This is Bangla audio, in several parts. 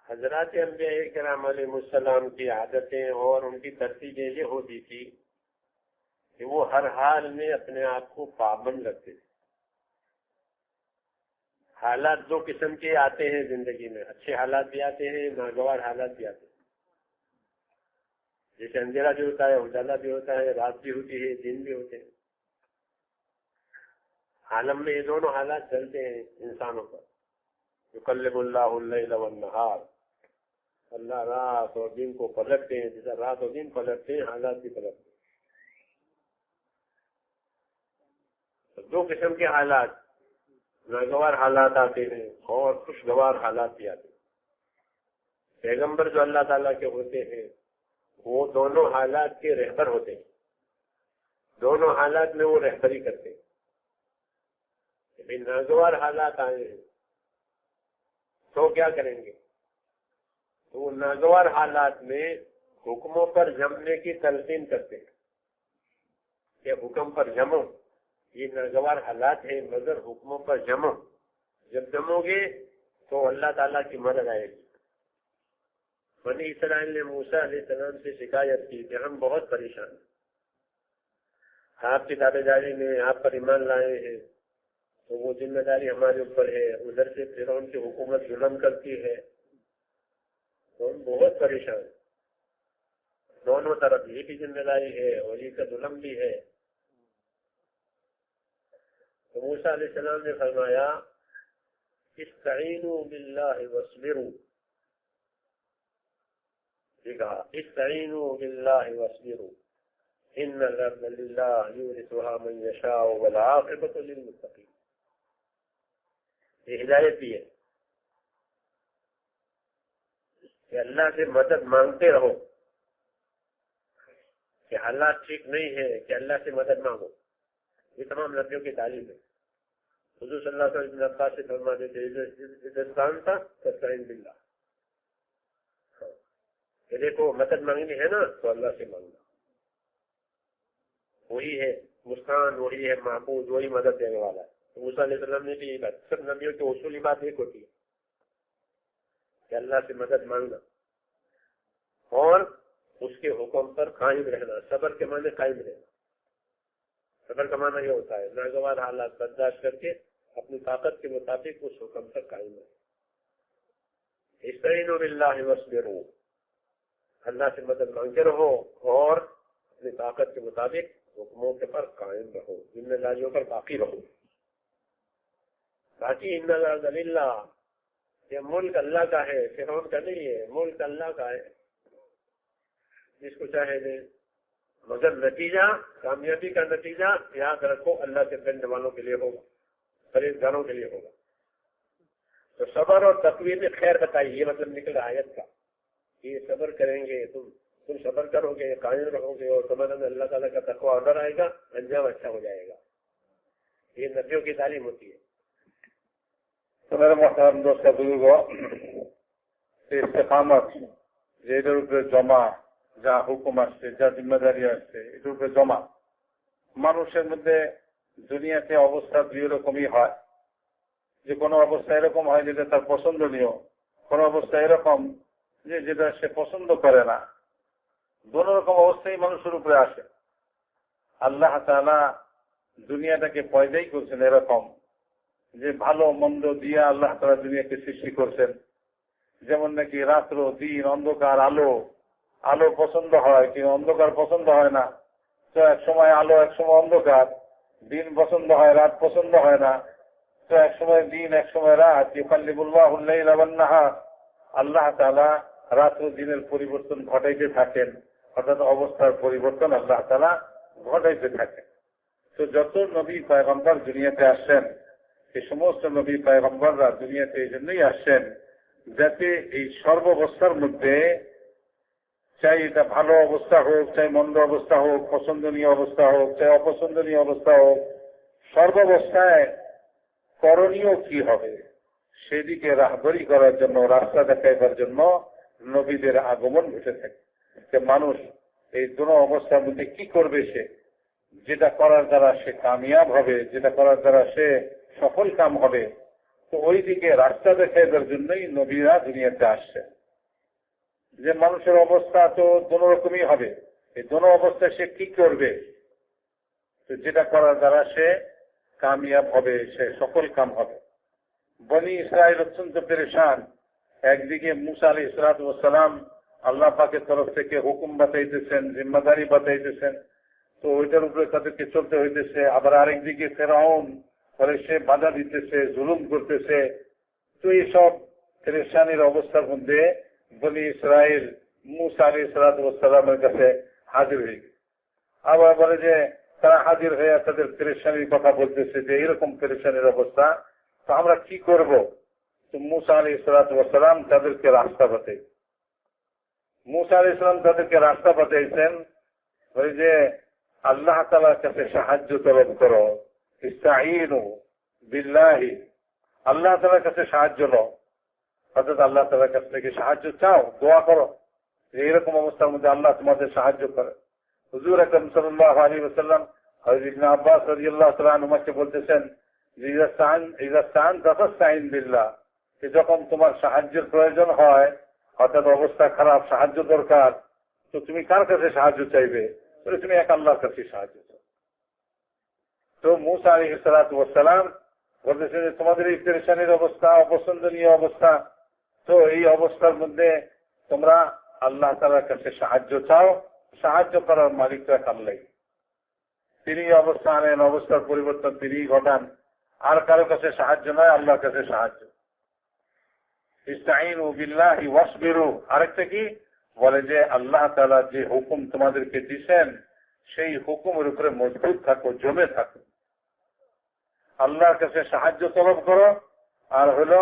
حضرات انبیاء کرام علیہ السلام کی عادتیں اور ان کی ترتیبیں یہ ہوتی تھی کہ وہ ہر حال میں اپنے آپ کو پابند رکھتے تھے. حالات دو قسم کے آتے ہیں زندگی میں، اچھے حالات بھی آتے ہیں، ناگوار حالات بھی آتے ہیں. جیسے اندھیرا بھی ہوتا ہے، اجالا بھی ہوتا ہے، رات بھی ہوتی ہے، دن بھی ہوتے ہیں. عالم میں یہ دونوں حالات چلتے ہیں انسانوں پر. یقلب اللہ اللیل والنہار، اللہ رات اور دن کو پلٹتے ہیں. جیسا رات اور دن پلٹتے ہیں، حالات بھی پلٹتے ہیں. دو قسم کے حالات، ناگوار حالات آتے ہیں اور خوشگوار حالات بھی آتے ہیں. پیغمبر جو اللہ تعالیٰ کے ہوتے ہیں وہ دونوں حالات کے رہبر ہوتے ہیں. دونوں حالات میں وہ رہبری کرتے ہیں. ناگوار حالات آئے ہیں تو کیا کریں گے؟ تو وہ ناگوار حالات میں حکموں پر جمنے کی تلقین کرتے ہیں کہ حکم پر جمو. یہ ناگوار حالات ہیں مگر حکموں پر جمو. جب جمو گے تو اللہ تعالیٰ کی مدد آئے گی. بنی اسرائیل نے موسیٰ علیہ السلام سے شکایت کی کہ ہم بہت پریشان ہیں، آپ کی دادا جاری نے آپ پر ایمان لائے ہیں تو وہ ذمہ داری ہمارے اوپر ہے. ادھر سے فرعون کی حکومت ظلم کرتی ہے تو ہم بہت پریشان ہیں. دونوں طرف یہ بھی ذمہ داری ہے اور یہ کا ظلم بھی ہے. تو موسیٰ علیہ السلام نے فرمایا استعینوا باللہ واصبروا. یہ کہا استعینوا باللہ واصبروا ان الارض للہ یورثها من یشاء والعاقبۃ للمتقین. یہ ہدایت بھی ہے کہ اللہ سے مدد مانگتے رہو. کہ حالات ٹھیک نہیں ہے کہ اللہ سے مدد مانگو. یہ تمام نبیوں کی تعلیم ہے. حضور صلی اللہ علیہ وسلم عباس سے فرماتے تھے ہندوستان تھا فاستعین باللہ. کہ دیکھو مدد مانگنی ہے نا تو اللہ سے مانگنا. وہی ہے مستعان، وہی ہے معبود، وہی مدد دینے والا ہے. موسیٰ علیہ السلام نے بھی یہ بات، سب نبیوں کی اصولی بات ایک ہوتی ہے کہ اللہ سے مدد مانگنا اور اس کے حکم پر قائم رہنا. صبر کے معنی قائم رہنا. صبر کا معنی یہ ہوتا ہے ناگوار حالات برداشت کر کے اپنی طاقت کے مطابق اس حکم پر قائم رہنا. استعینوا باللہ واصبروا، اللہ سے مدد مانگتے رہو اور اپنی طاقت کے مطابق حکموں کے پر قائم رہو، ذمہ داریوں پر باقی رہو. باقی ان الارض للہ، یہ ملک اللہ کا ہے، فرعون کا نہیں ہے. ملک اللہ کا ہے، جس کو چاہے دے. مگر نتیجہ، کامیابی کا نتیجہ یاد رکھو اللہ سے ڈرنے والوں کے لیے ہوگا، پرہیزگاروں کے لیے ہوگا. تو صبر اور تقوی میں خیر بتائی. یہ مطلب نکلا آیت کا کہ یہ صبر کریں گے، تم صبر کرو گے، قائم رہو گے اور تمہارے میں اللہ تعالیٰ کا تقوی آڈر آئے گا، انجام اچھا ہو جائے گا. یہ نبیوں کی تعلیم ہوتی ہے. تو میرے محترم دوست بزرگوں، ইস্তেকামত যেটার উপরে জমা, যা হুকুম আসছে, যা জিম্মেদারি আসছে, এটার উপরে জমা. মানুষের মধ্যে দুনিয়াতে অবস্থা দুই রকমই হয়. যে কোনো অবস্থা এরকম হয় যেটা তার পছন্দনীয়, কোন অবস্থা এরকম যে যেটা সে পছন্দ করে না. দোনো রকম অবস্থাই মানুষের উপরে আসে. আল্লাহ তাআলা দুনিয়াটাকে পয়দাই করছেন এরকম যে ভালো মন্দ দিয়ে আল্লাহ তাআলা দুনিয়াকে সৃষ্টি করছেন. যেমন নাকি রাত্র দিন, অন্ধকার আলো, আলো পছন্দ হয় কিন্তু অন্ধকার পছন্দ হয় না. তো এক সময় আলো, এক সময় অন্ধকার. দিন পছন্দ হয়, রাত পছন্দ হয় না. তো এক সময় দিন, এক সময় রাত. ইউকাল্লিবুল্লাহুল লাইলা ওয়ান নাহার, আল্লাহ তাআলা রাত ও দিনের পরিবর্তন ঘটাইতে থাকেন, অর্থাৎ অবস্থার পরিবর্তন আল্লাহ তাআলা ঘটাইতে থাকেন. তো যত নবী পয়গম্বর দুনিয়াতে আসছেন, এই সমস্ত নবী পয়গম্বররা দুনিয়াতে এই জন্যই আসছেন যাতে এই সর্বাবস্থার মধ্যে, চাই এটা ভালো অবস্থা হোক, চাই মন্দ অবস্থা হোক, পছন্দনীয় অবস্থা হোক, চাই অপছন্দনীয় অবস্থা হোক, সর্বাবস্থায় করণীয় কি হবে সেদিকে রাহবরি করার জন্য, রাস্তা দেখাইবার জন্য নবীদের আগমন ঘটে থাকে. যে মানুষ এই দুটো অবস্থার মধ্যে কি করবে, সে যেটা করার দ্বারা সে কামিয়াব হবে, যেটা করার দ্বারা সে সফল কাম হবে, তো ওই দিকে রাস্তা দেখাইবার জন্যই নবীরা দুনিয়াতে আসছে. যে মানুষের অবস্থা তো দোনো রকমই হবে, এই দোনো অবস্থায় সে কি করবে, তো যেটা করার দ্বারা সে কামিয়াব হবে, সে সফল কাম হবে। বনি ইসরাইল অত্যন্ত পেরেশান। একদিকে মুসা আলাইহিস সালাতু ওয়াস সালাম আল্লাহ পাকের তরফ থেকে হুকুম বাতাইতেছেন, জিম্মাদারি বাতাইতেছেন, তো ওইটার উপরে তাদেরকে চলতে হইতেছে। আবার আরেকদিকে ফেরাউন ফলে সে বাধা দিতেছে, জুলুম করতেছে। তো এইসব পেরেশানির অবস্থার মধ্যে বনি ইসরাইল মুসা আলাইহিস সালাতু ওয়াস সালামের কাছে হাজির হয়ে গেছে। আবার বলে যে তারা হাজির হয়ে তাদের পেরেশানির কথা বলতেছে যে এরকম পেরেশানির অবস্থা, তো আমরা কি করব? তো মুসা আলাইহিস সালাতু ওয়াস সালাম তাদেরকে রাস্তা বাতাই, মুসা আলাইহিস সালাম তাদেরকে রাস্তা বাতাইছেন, ওই যে আল্লাহ তাআলার কাছে সাহায্য তলব করো, ইস্তাঈনু বিল্লাহি, আল্লাহ তাআলার কাছে সাহায্য নাও, অর্থাৎ আল্লাহ তাআলার কাছ থেকে সাহায্য চাও, দোয়া করো এইরকম অবস্থার মধ্যে আল্লাহ তোমাদের সাহায্য করে। হুজুর আকরাম সাল্লাল্লাহু আলাইহি ওয়াসাল্লাম হযরত ইবনে আব্বাস রাদিয়াল্লাহু তাআলা আনহুকে বলতেছেন যে ইযা ইসতাআনতা ফাস্তাঈন বিল্লাহ, যখন তোমার সাহায্যের প্রয়োজন হয়, অর্থাৎ অবস্থা খারাপ, সাহায্য দরকার, তো তুমি কার কাছে সাহায্য চাইবে? তুমি এক আল্লাহর কাছে সাহায্য চাও। তো মুসা আলাইহিস সালাতু ওয়াস সালাম বলতেছেন যে তোমাদের এই পেরেশানির অবস্থা, অপছন্দনীয় অবস্থা, তো এই অবস্থার মধ্যে তোমরা আল্লাহ তাআলার কাছে সাহায্য চাও, সাহায্য করার মালিক তো এক আল্লাহ, তিনি অবস্থা আনেন, অবস্থার পরিবর্তন তিনি ঘটান, আর কারো কাছে সাহায্য নয়, আল্লাহর কাছে সাহায্য। ইস্তাঈনু বিল্লাহি ওয়াসবিরু, আরেকটা কি বলে যে আল্লাহ তাআলা যে হুকুম তোমাদেরকে দিয়েছেন সেই হুকুমের উপরে মজবুত থাকো, জমে থাকো, আল্লাহর কাছে সাহায্য তলব করো। আর হলো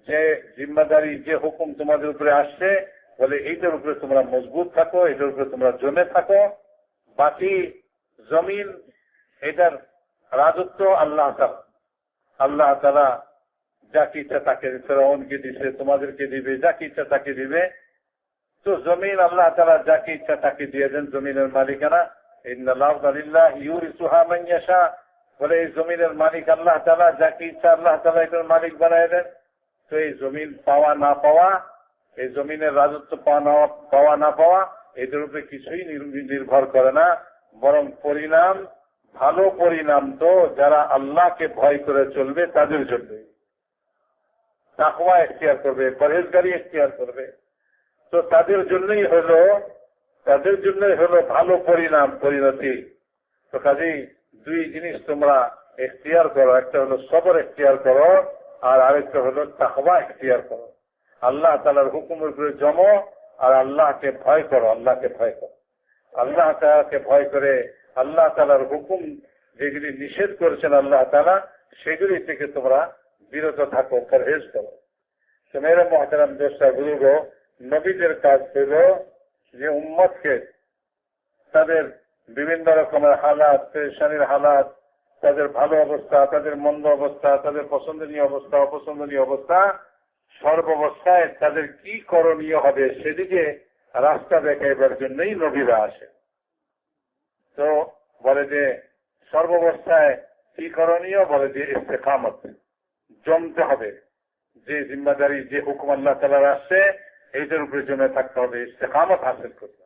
যে জিম্মাদারি, যে হুকুম তোমাদের উপরে আসছে, বলে এইটার উপরে তোমরা মজবুত থাকো, এটার উপরে তোমরা জমে থাকো। বাকি জমিন এটার রাজত্ব আল্লাহ তাআলা, আল্লাহ তাআলা যাকে ইচ্ছা তাকে, ফেরাউনকে দিছে, তোমাদেরকে দিবে, যাকে ইচ্ছা তাকে দিবে। তো জমিন আল্লাহ তাআলা যাকে ইচ্ছা তাকে দিয়ে দেন, জমিনের মালিকানা। ইন্নাল আরদা লিল্লাহি ইউরিসুহা মান ইয়াশা, বলে এই জমিনের মালিক আল্লাহ তাআলা, যাকে ইচ্ছা আল্লাহ তাআলা এটার মালিক বানায় দেন। তো এই জমিন পাওয়া না পাওয়া, এই জমিনের রাজত্ব পাওয়া না পাওয়া, এদের উপরে কিছুই নির্ভর করে না, বরং পরিণাম, ভালো পরিণাম তো যারা আল্লাহকে ভয় করে চলবে তাদের জন্য, তাকওয়া ইখতিয়ার করবে, পরহেজগারি ইখতিয়ার করবে, তো তাদের জন্যই হলো ভালো পরিণাম, পরিণতি। তো কাজেই দুই জিনিস তোমরা ইখতিয়ার করো, একটা হলো সবর ইখতিয়ার করো, আর আরেকটা হলো তাকওয়া ইখতিয়ার করো। আল্লাহ তাআলার হুকুমের উপরে জমো, আর আল্লাহকে ভয় করো, আল্লাহকে ভয় করো। আল্লাহ তাআলাকে ভয় করে আল্লাহ তাআলার হুকুম যেগুলি নিষেধ করেছেন আল্লাহ তাআলা, সেগুলি থেকে তোমরা বিরত থাকো, পরহেজ করো। তো মেরে মুহতারাম দোস্তা বুজুর্গ, নবীদের কাজ ছিল যে উম্মতকে তাদের বিভিন্ন রকমের হালাত, পেরেশানির হালাত, তাদের ভালো অবস্থা, তাদের মন্দ অবস্থা, তাদের পছন্দনীয় অবস্থা, অপছন্দনীয় অবস্থা, সর্বাবস্থায় তাদের কি করণীয় হবে সেদিকে রাস্তা দেখাইবার জন্যই নবীরা আসে। তো বলে যে সর্বাবস্থায় কি করণীয়, বলে যে ইস্তেকামত, জমতে হবে, যে জিম্মাদারি, যে হুকুম আল্লাহ তাআলার আসছে এইটার উপরে জমে থাকতে হবে, ইস্তেকামত হাসিল করতে